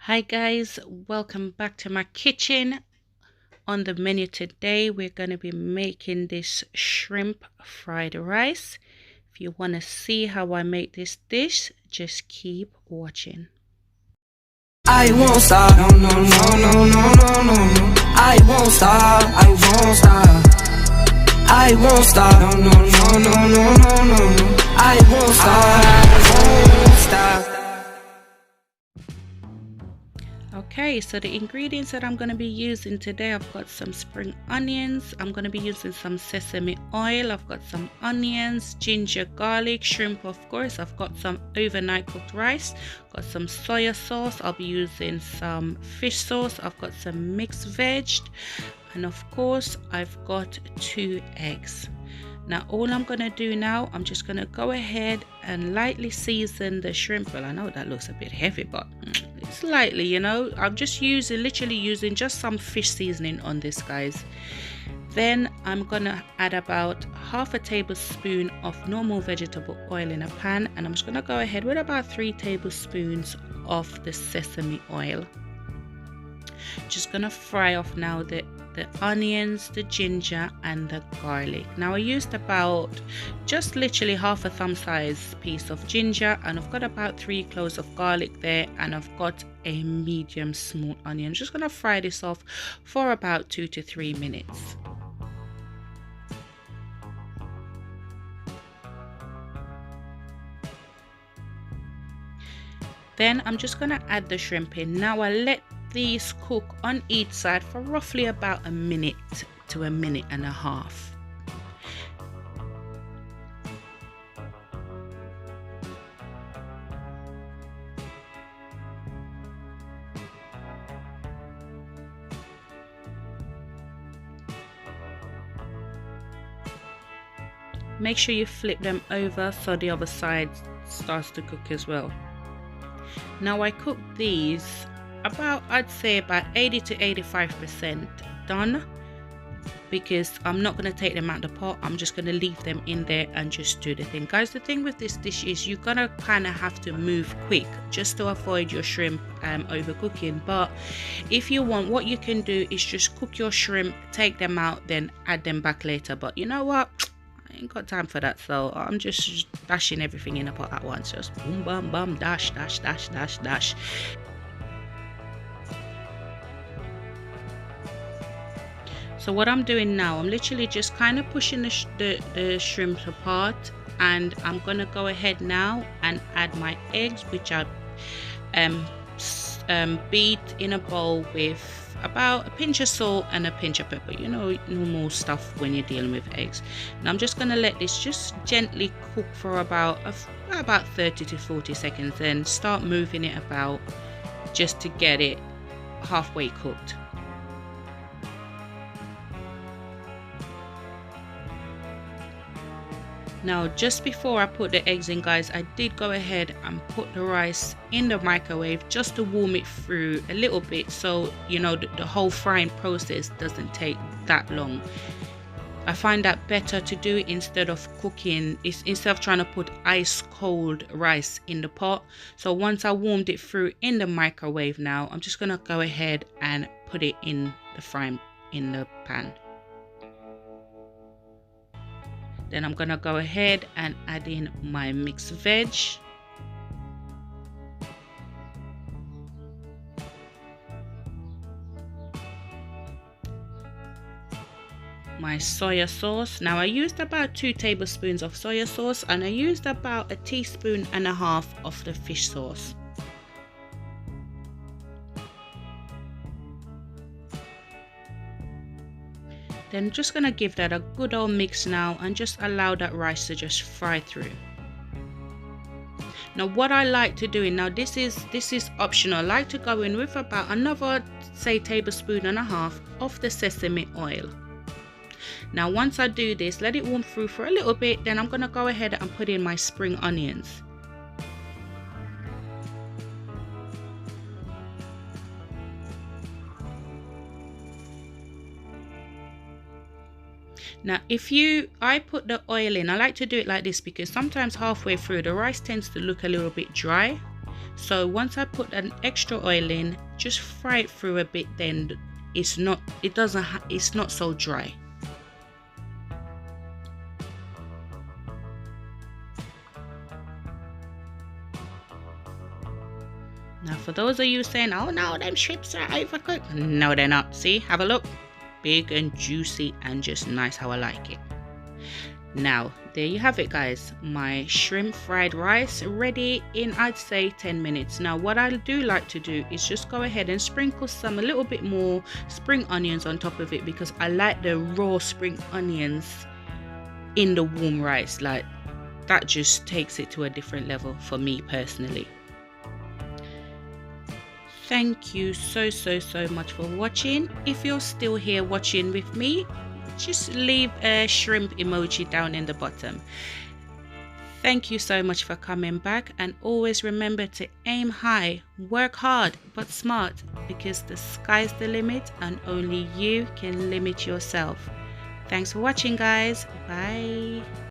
Hi guys, welcome back to my kitchen. On the menu today we're going to be making this shrimp fried rice. If you want to see how I make this dish, just keep watching. I won't stop, no, no, no, no, no, no, no, no. I won't stop, I won't stop. I won't stop, no, no, no, no, no, no, no. I won't stop, I won't stop. Okay, so the ingredients that I'm going to be using today, I've got some spring onions. I'm going to be using some sesame oil. I've got some onions, ginger, garlic, shrimp, of course. I've got some overnight cooked rice. Got some soya sauce. I'll be using some fish sauce. I've got some mixed veg, and of course I've got 2 eggs. Now all I'm going to do now, I'm just going to go ahead and lightly season the shrimp. Well, I know that looks a bit heavy, but it's lightly, you know. I'm just literally using just some fish seasoning on this, guys. Then I'm going to add about half a tablespoon of normal vegetable oil in a pan, and I'm just going to go ahead with about 3 tablespoons of the sesame oil. Just going to fry off now the onions, the ginger and the garlic. Now I used about just literally half a thumb size piece of ginger, and I've got about 3 cloves of garlic there, and I've got a medium small onion. I'm just going to fry this off for about 2 to 3 minutes. Then I'm just going to add the shrimp in. Now I let these cook on each side for roughly about a minute to a minute and a half. Make sure you flip them over so the other side starts to cook as well. Now I cooked these about, I'd say about 80 to 85% done, because I'm not going to take them out of the pot. I'm just going to leave them in there and just do the thing. Guys, the thing with this dish is you're going to kind of have to move quick just to avoid your shrimp overcooking. But if you want, what you can do is just cook your shrimp, take them out, then add them back later. But you know what? I ain't got time for that, so I'm just dashing everything in a pot at once. Just boom, bam, bam, dash, dash, dash, dash, dash. So what I'm doing now, I'm literally just kind of pushing the shrimp apart, and I'm going to go ahead now and add my eggs, which I beat in a bowl with about a pinch of salt and a pinch of pepper, you know, normal stuff when you're dealing with eggs. And I'm just going to let this just gently cook for about 30 to 40 seconds, then start moving it about just to get it halfway cooked. Now just before I put the eggs in, guys, I did go ahead and put the rice in the microwave just to warm it through a little bit, so you know the whole frying process doesn't take that long. I find that better to do it instead of trying to put ice cold rice in the pot. So once I warmed it through in the microwave, now I'm just gonna go ahead and put it in the pan. Then I'm gonna go ahead and add in my mixed veg, my soya sauce. Now I used about 2 tablespoons of soya sauce, and I used about 1.5 teaspoons of the fish sauce. Then just gonna give that a good old mix now, and just allow that rice to just fry through. Now what I like to do, now this is optional, I like to go in with about another, say, 1.5 tablespoons of the sesame oil. Now once I do this, let it warm through for a little bit, then I'm gonna go ahead and put in my spring onions. Now I put the oil in, I like to do it like this because sometimes halfway through the rice tends to look a little bit dry. So once I put an extra oil in, just fry it through a bit, then it's not so dry. Now for those of you saying, oh no, them shrimps are overcooked, no they're not. See, have a look, big and juicy and just nice how I like it. Now there you have it guys, my shrimp fried rice ready in I'd say 10 minutes. Now what I do like to do is just go ahead and sprinkle a little bit more spring onions on top of it, because I like the raw spring onions in the warm rice. Like that just takes it to a different level for me personally. Thank you so much for watching. If you're still here watching with me, just leave a shrimp emoji down in the bottom. Thank you so much for coming back, and always remember to aim high, work hard but smart, because the sky's the limit and only you can limit yourself. Thanks for watching guys. Bye.